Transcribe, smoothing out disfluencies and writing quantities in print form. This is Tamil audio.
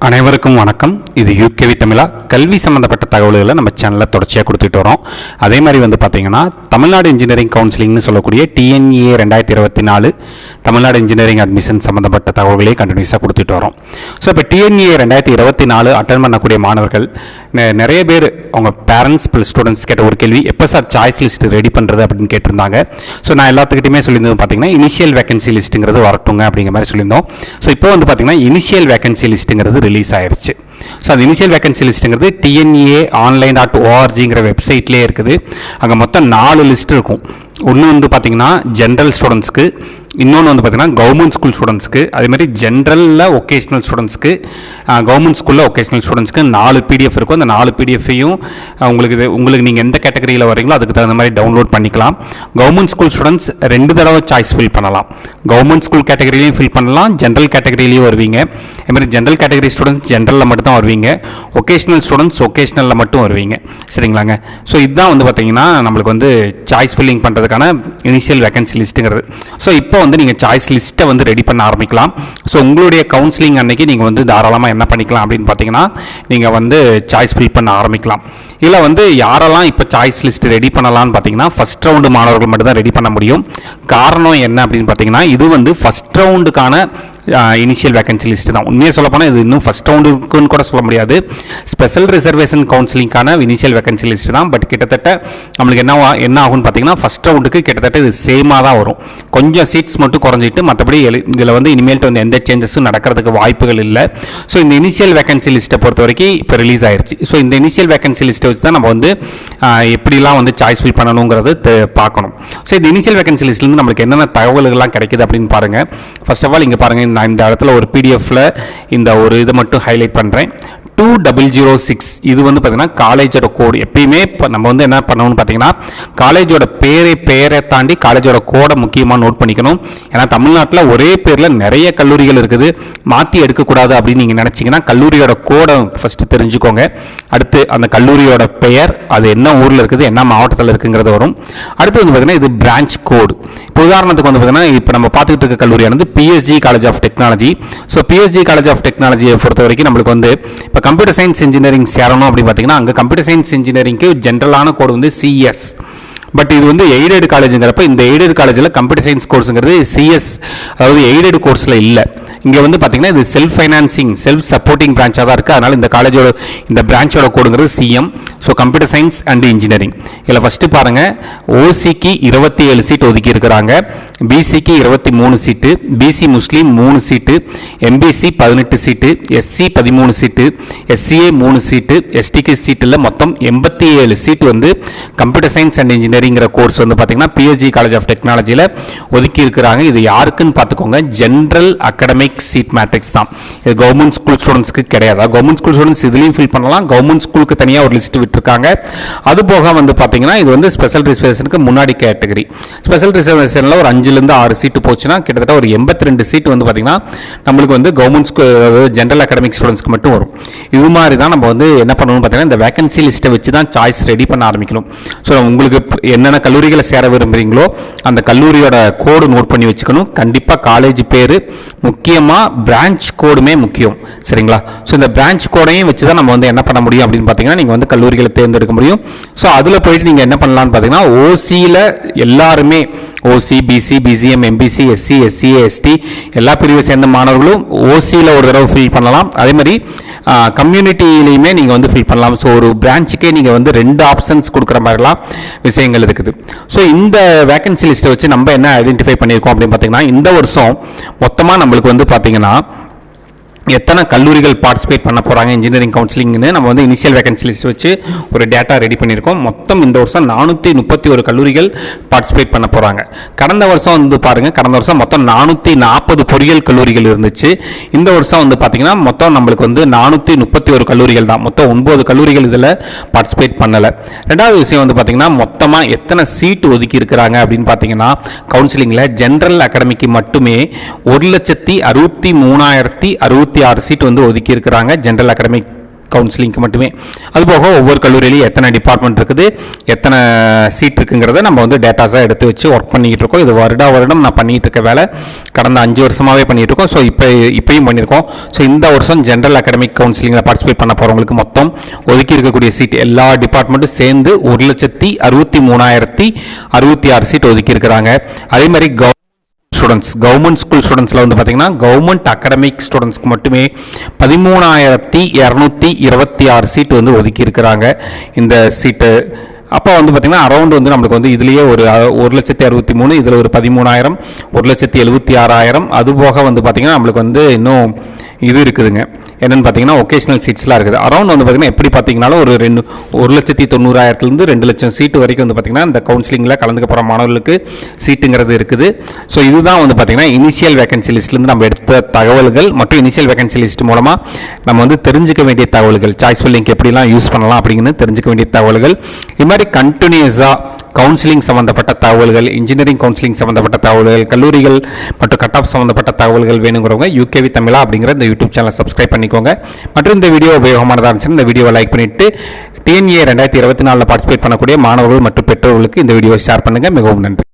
அனைவருக்கும் வணக்கம். இது யூகேவி தமிழா. கல்வி சம்மந்தப்பட்ட தகவல்களை நம்ம சேனலில் தொடர்ச்சியாக கொடுத்துட்டு வரோம். அதே மாதிரி வந்து பார்த்தீங்கன்னா தமிழ்நாடு இன்ஜினியரிங் கவுன்சிலிங்னு சொல்லக்கூடிய டிஎன்ஏ 2024 தமிழ்நாடு இன்ஜினியரிங் அட்மிஷன் சம்மந்தப்பட்ட தகவல்களையும் கண்டினியூஸாக கொடுத்துட்டு வரோம். ஸோ இப்போ டிஎன்ஏ 2024 அட்டன் பண்ணக்கூடிய மாணவர்கள் நிறைய பேர் அவங்க பேரண்ட்ஸ் ப்ளஸ் ஸ்டூடெண்ட்ஸ் கேட்ட ஒரு கேள்வி, எப்போ சார் சாய்ஸ் லிஸ்ட் ரெடி பண்ணுறது அப்படின்னு கேட்டிருந்தாங்க. ஸோ நான் எல்லாத்துக்கிட்டையுமே சொல்லியிருந்தது பார்த்தீங்கன்னா இனிஷியல் வேகன்சி லிஸ்ட்டுங்கிறது வரட்டுங்க அப்படிங்கிற மாதிரி சொல்லியிருந்தோம். ஸோ இப்போ வந்து பார்த்தீங்கன்னா இனிஷியல் வேகன்சி லிஸ்ட்டுங்கிறது ரிலீஸ் ஆயிருச்சு. ஸோ அந்த இனிஷியல் வேகன்சி லிஸ்ட்டுங்கிறது TNA.online.orgங்கிற வெப்சைட்லேயே இருக்குது. அங்கே மொத்தம் 4 லிஸ்ட் இருக்கும். ஒன்று வந்து பார்த்தீங்கன்னா ஜென்ரல் ஸ்டூடெண்ட்ஸ்க்கு, இன்னொன்று வந்து பார்த்தீங்கன்னா கவர்மெண்ட் ஸ்கூல் ஸ்டூடெண்ட்ஸ்க்கு, அதேமாதிரி ஜென்ரலில் ஒகேஷ்னல் ஸ்டூடெண்ட்ஸ்க்கு, கவர்மெண்ட் ஸ்கூலில் ஒகேஷ்னல் ஸ்டூடெண்ட்ஸ்க்கு 4 PDF இருக்கும். அந்த 4 PDFையும் உங்களுக்கு நீங்கள் எந்த கேட்டகரியில் வரீங்களோ அதுக்கு தகுந்த மாதிரி டவுன்லோட் பண்ணிக்கலாம். கவர்மெண்ட் ஸ்கூல் ஸ்டூடெண்ட்ஸ் 2 தடவை சாய்ஸ் ஃபில் பண்ணலாம். கவர்மெண்ட் ஸ்கூல் கேட்டகரியிலையும் ஃபில் பண்ணலாம், ஜென்ரல் கேட்டகரியிலையும் வருவீங்க. அதுமாதிரி ஜென்ரல் கேட்டகரி ஸ்டூடெண்ட்ஸ் ஜென்ரலில் மட்டும் தான் வருவீங்க, ஒகேஷ்னல் ஸ்டூடெண்ட்ஸ் ஒகேஷ்னலில் மட்டும் வருவீங்க. சரிங்களாங்க. ஸோ இதுதான் வந்து பார்த்தீங்கன்னா நம்மளுக்கு வந்து சாய்ஸ் ஃபில்லிங் பண்ணுறதுக்கான இனிஷியல் வேகன்சி லிஸ்ட்டுங்கிறது. ஸோ இப்போ வந்து நீங்கள் சாய்ஸ் லிஸ்ட்டை வந்து ரெடி பண்ண ஆரம்பிக்கலாம். ஸோ உங்களுடைய கவுன்சிலிங் அன்னைக்கு நீங்கள் வந்து தாராளமாக என்ன பண்ணிக்கலாம் அப்படின்னு பார்த்தீங்கன்னா நீங்கள் வந்து சாய்ஸ் ஃபில் பண்ண ஆரம்பிக்கலாம். இதில் வந்து யாரெல்லாம் இப்போ சாய்ஸ் லிஸ்ட் ரெடி பண்ணலான்னு பார்த்தீங்கன்னா ஃபஸ்ட் ரவுண்டு மாணவர்கள் மட்டும் தான் ரெடி பண்ண முடியும். காரணம் என்ன அப்படின்னு பார்த்தீங்கன்னா இது வந்து ஃபஸ்ட் ரவுண்டுக்கான இனிஷியல் வேகன்சி லிஸ்ட் தான். உண்மையாக சொல்ல போனால் இது இன்னும் ஃபஸ்ட் ரவுண்டுக்குன்னு கூட சொல்ல முடியாது. ஸ்பெஷல் ரிசர்வேஷன் கவுன்சிலிங்கான இனிஷியல் வேகன்சி லிஸ்ட் தான். பட் கிட்டத்தட்ட நம்மளுக்கு என்ன ஆகும்னு பார்த்தீங்கன்னா ஃபஸ்ட் ரவுண்டுக்கு கிட்டத்தட்ட இது சேமாக தான் வரும். கொஞ்சம் சீட்ஸ் மட்டும் குறைஞ்சிட்டு மற்றபடி இதில் வந்து இனிமேல்ட்டு வந்து எந்த சேஞ்சஸும் நடக்கிறதுக்கு வாய்ப்புகள் இல்லை. ஸோ இந்த இனிஷியல் வேகன்சி லிஸ்ட்டை பொறுத்த வரைக்கும் இப்போ ரிலீஸ் ஆயிடுச்சு. ஸோ இந்த இனிஷியல் வேகன்சி லிஸ்ட்டை வச்சு தான் நம்ம வந்து எப்படிலாம் வந்து சாய்ஸ் ஃபில் பண்ணணுங்கிறது பார்க்கணும். ஸோ இந்த இனிஷியல் வேகன்சி லிஸ்ட்லேருந்து நம்மளுக்கு என்னென்ன தகவல்கள்லாம் கிடைக்குது அப்படின்னு பாருங்கள். ஃபர்ஸ்ட் ஆஃப் ஆல் இங்கே பாருங்கள், நான் இந்த இடத்துல ஒரு PDFல இந்த ஒரு இதை மட்டும் ஹைலைட் பண்ணுறேன். 2006 இது வந்து பார்த்தீங்கன்னா காலேஜோட கோடு. எப்பயுமே நம்ம வந்து என்ன பண்ணணும்னு பார்த்தீங்கன்னா காலேஜோட பெயரை தாண்டி காலேஜோட கோடை முக்கியமாக நோட் பண்ணிக்கணும். ஏன்னா தமிழ்நாட்டில் ஒரே பேரில் நிறைய கல்லூரிகள் இருக்குது, மாற்றி எடுக்கக்கூடாது அப்படின்னு நீங்கள் நினச்சிங்கன்னா கல்லூரியோட கோடை ஃபஸ்ட்டு தெரிஞ்சுக்கோங்க. அடுத்து அந்த கல்லூரியோட பெயர், அது என்ன ஊரில் இருக்குது, என்ன மாவட்டத்தில் இருக்குங்கிறது வரும். அடுத்து வந்து பார்த்தீங்கன்னா இது பிரான்ச் கோடு. இப்போ உதாரணத்துக்கு வந்து பார்த்தீங்கன்னா இப்போ நம்ம பார்த்துக்கிட்டு இருக்க கல்லூரியானது PSG college of technology. So PSG college of டெக்னாலஜியை பொறுத்த வரைக்கும் நம்மளுக்கு வந்து இப்போ கம்ப்யூட்டர் சயின்ஸ் இன்ஜினியரிங் சேரணும் அப்படின்னு பார்த்தீங்கன்னா அங்கே கம்ப்யூட்டர் சயின்ஸ் இன்ஜினியரிங்க்கு ஜென்ரலான கோடு வந்து CS. பட் இது வந்து எய்டட் காலேஜுங்கிறப்ப இந்த எய்டட் காலேஜில் கம்ப்யூட்டர் சயின்ஸ் கோர்ஸுங்கிறது CS, அதாவது எய்டட் கோர்ஸில் இல்லை. இங்கே வந்து பார்த்தீங்கன்னா இது செல்ஃப் ஃபைனான்சிங் செல்ஃப் சப்போர்ட்டிங் பிரான்ச்சாக தான் இருக்குது. அதனால் இந்த காலேஜோட இந்த பிரான்ச்சோட கோடுங்கிறது CM. So computer science and engineering. இதில் ஃபஸ்ட்டு பாருங்கள், OCக்கு 27 சீட் ஒதுக்கி இருக்கிறாங்க, BCக்கு 23 சீட்டு, BC முஸ்லீம் 3 சீட்டு, MBC 18 சீட்டு, SC 13 சீட்டு, SCA 3 சீட்டு, STக்கு சீட் இல்லை, மொத்தம் 87 சீட்டு வந்து கம்ப்யூட்டர் சயின்ஸ் அண்ட் இன்ஜினியரிங்கிற கோர்ஸ் வந்து பார்த்தீங்கன்னா PSG காலேஜ் ஆஃப் டெக்னாலஜியில் ஒதுக்கி இருக்கிறாங்க. இது யாருக்குன்னு பார்த்துக்கோங்க, ஜென்ரல் அகாடமிக் சீட் மேட்ரிக்ஸ் தான். இது கவர்மெண்ட் ஸ்கூல் ஸ்டூடெண்ட்ஸ்க்கு கிடையாது. கவர்மெண்ட் ஸ்கூல் ஸ்டூடெண்ட்ஸ் இதுலையும் ஃபில் பண்ணலாம். கவர்மெண்ட் ஸ்கூலுக்கு தனியாக ஒரு லிஸ்ட் விட்டுருக்காங்க. அது போக வந்து பார்த்தீங்கன்னா இது வந்து ஸ்பெஷல் ரிசர்வேஷனுக்கு முன்னாடி கேட்டகரி. ஸ்பெஷல் ரிசர்வேஷனில் ஒரு 5லேருந்து 6 சீட்டு போச்சுன்னா கிட்டத்தட்ட ஒரு 82 சீட் வந்து பார்த்தீங்கன்னா நம்மளுக்கு வந்து கவர்மெண்ட் ஸ்கூல் ஜென்ரல் அகாடமிக் ஸ்டூடெண்ட்ஸ்க்கு மட்டும் வரும். இது மாதிரி தான் நம்ம வந்து என்ன பண்ணணும்னு பார்த்தீங்கன்னா இந்த வேகன்சி லிஸ்ட்டை வச்சு தான் சாய்ஸ் ரெடி பண்ண ஆரம்பிக்கணும். ஸோ உங்களுக்கு என்னென்ன கல்லூரிகளை சேர விரும்புகிறீங்களோ அந்த கல்லூரியோட கோடு நோட் பண்ணி வச்சுக்கணும். கண்டிப்பாக காலேஜ் பேர், முக்கியமாக பிரான்ச் கோடுமே முக்கியம். சரிங்களா? ஸோ இந்த பிரான்ச் கோடையும் வச்சு தான் நம்ம வந்து என்ன பண்ண முடியும் அப்படின்னு பார்த்தீங்கன்னா நீங்கள் வந்து கல்லூரிகளை தேர்ந்தெடுக்க முடியும். ஸோ அதில் போயிட்டு நீங்கள் என்ன பண்ணலான்னு பார்த்தீங்கன்னா OCயில் எல்லாருமே OC, BC, BCM, MBC, SC, SCA, ST எல்லா பிரிவை சேர்ந்த மாணவர்களும் OCயில் ஒரு தடவை ஃபில் பண்ணலாம். அதே மாதிரி கம்யூனிட்டிலையுமே நீங்கள் வந்து ஃபில் பண்ணலாம். ஸோ ஒரு பிரான்ச்சுக்கே நீங்கள் வந்து 2 ஆப்ஷன்ஸ் கொடுக்குற மாதிரிலாம் விஷயங்கள் இருக்குது. ஸோ இந்த வேகன்சி லிஸ்ட்டை வச்சு நம்ம என்ன ஐடென்டிஃபை பண்ணியிருக்கோம் அப்படின்னு பார்த்தீங்கன்னா இந்த வருஷம் மொத்தமாக நம்மளுக்கு வந்து பார்த்தீங்கன்னா எத்தனை கல்லூரிகள் பார்ட்டிசிபேட் பண்ண போகிறாங்க இன்ஜினியரிங் கவுன்சிலிங்னு நம்ம வந்து இனிஷியல் வேகன்சி லிஸ்ட் வச்சு ஒரு டேட்டா ரெடி பண்ணியிருக்கோம். மொத்தம் இந்த வருஷம் 431 கல்லூரிகள் பார்ட்டிசிபேட் பண்ண போகிறாங்க. கடந்த வருஷம் வந்து பாருங்கள், கடந்த வருஷம் மொத்தம் 440 பொறியியல் கல்லூரிகள் இருந்துச்சு. இந்த வருஷம் வந்து பார்த்தீங்கன்னா மொத்தம் நம்மளுக்கு வந்து 431 கல்லூரிகள் தான். மொத்தம் 9 கல்லூரிகள் இதில் பார்ட்டிசிபேட் பண்ணலை. ரெண்டாவது விஷயம் வந்து பார்த்தீங்கன்னா மொத்தமாக எத்தனை சீட்டு ஒதுக்கி இருக்கிறாங்க அப்படின்னு பார்த்தீங்கன்னா கவுன்சிலிங்கில் ஜென்ரல் அகாடமிக்கு மட்டுமே 1,63,066 சீட் வந்து ஒதுக்கி இருக்கிறாங்க ஜென்ரல் அகாடமிக் கவுன்சிலிங்க்கு மட்டுமே. அதுபோக ஒவ்வொரு கல்லூரியிலையும் எத்தனை டிபார்ட்மெண்ட் இருக்குது, எத்தனை சீட் இருக்குங்கிறத நம்ம வந்து டேட்டாஸாக எடுத்து வச்சு ஒர்க் பண்ணிக்கிட்டு இருக்கோம். இது வருடம் நான் பண்ணிகிட்டு இருக்க வேலை, கடந்த 5 வருஷமாகவே பண்ணிகிட்டு இருக்கோம். ஸோ இப்போயும் பண்ணியிருக்கோம். ஸோ இந்த வருஷம் ஜென்ரல் அகாடமிக் கவுன்சிலிங்கில் பார்ட்டிசிபேட் பண்ண போகிறவங்களுக்கு மொத்தம் ஒதுக்கி இருக்கக்கூடிய சீட் எல்லா டிபார்ட்மெண்ட்டும் சேர்ந்து 1,63,066 சீட் ஒதுக்கி இருக்கிறாங்க. அதே மாதிரி கவர்மெண்ட் ஸ்கூல் ஸ்டூடெண்ட்ஸில் வந்து பார்த்தீங்கன்னா கவர்மெண்ட் அகாடமிக் ஸ்டூடெண்ட்ஸ்க்கு மட்டுமே 13,226 சீட்டு வந்து ஒதுக்கி இருக்கிறாங்க. இந்த சீட்டு அப்போ வந்து பார்த்திங்கன்னா அரௌண்ட் வந்து நம்மளுக்கு வந்து இதுலேயே ஒரு 1,63,000, இதில் ஒரு 13,000, 1,76,000. அதுபோக வந்து பார்த்திங்கன்னா நம்மளுக்கு வந்து இன்னும் இது இருக்குதுங்க, என்னென்னு பார்த்தீங்கன்னா ஒகேஷனல் சீட்ஸ்லாம் இருக்குது. அரௌண்ட் வந்து பார்த்திங்கன்னா எப்படி பார்த்தீங்கன்னாலும் ஒரு 1,90,000 2 லட்சம் சீட்டு வரைக்கும் வந்து பார்த்திங்கன்னா இந்த கவுன்சிலிங்கில் கலந்துக்க போகிற மாணவர்களுக்கு சீட்டுங்கிறது இருக்குது. ஸோ இதுதான் வந்து பார்த்திங்கன்னா இனிஷியல் வேகன்சி லிஸ்ட்லேருந்து நம்ம எடுத்த தகவல்கள் மற்றும் இனிஷியல் வேகன்சி லிஸ்ட் மூலமாக நம்ம வந்து தெரிஞ்சுக்க வேண்டிய தகவல்கள், சாய்ஸ் ஃபில்லிங் எப்படிலாம் யூஸ் பண்ணலாம் அப்படிங்கிறது தெரிஞ்சுக்க வேண்டிய தகவல்கள். இது மாதிரி கண்டினியூஸாக கவுன்சிலிங் சம்மந்தப்பட்ட தகவல்கள், இன்ஜினியரிங் கவுன்சிலிங் சம்மந்தப்பட்ட தகவல்கள், கல்லூரிகள் மற்றும் கட் ஆஃப் சம்மந்தப்பட்ட தகவல்கள் வேணுங்கிறவங்க யூகேவி தமிழா அப்படிங்கிற இந்த யூடியூப் சேனலை சப்ஸ்கிரைப் பண்ணிக்கோங்க. மற்றும் இந்த வீடியோ உபயோகமானதாக இருந்துச்சுன்னா இந்த வீடியோவை லைக் பண்ணிவிட்டு TNA 2024 பார்ட்டிசிபேட் பண்ணக்கூடிய மாணவர்கள் மற்றும் பெற்றோர்களுக்கு இந்த வீடியோவை ஷேர் பண்ணுங்கள். மிகவும் நன்றி.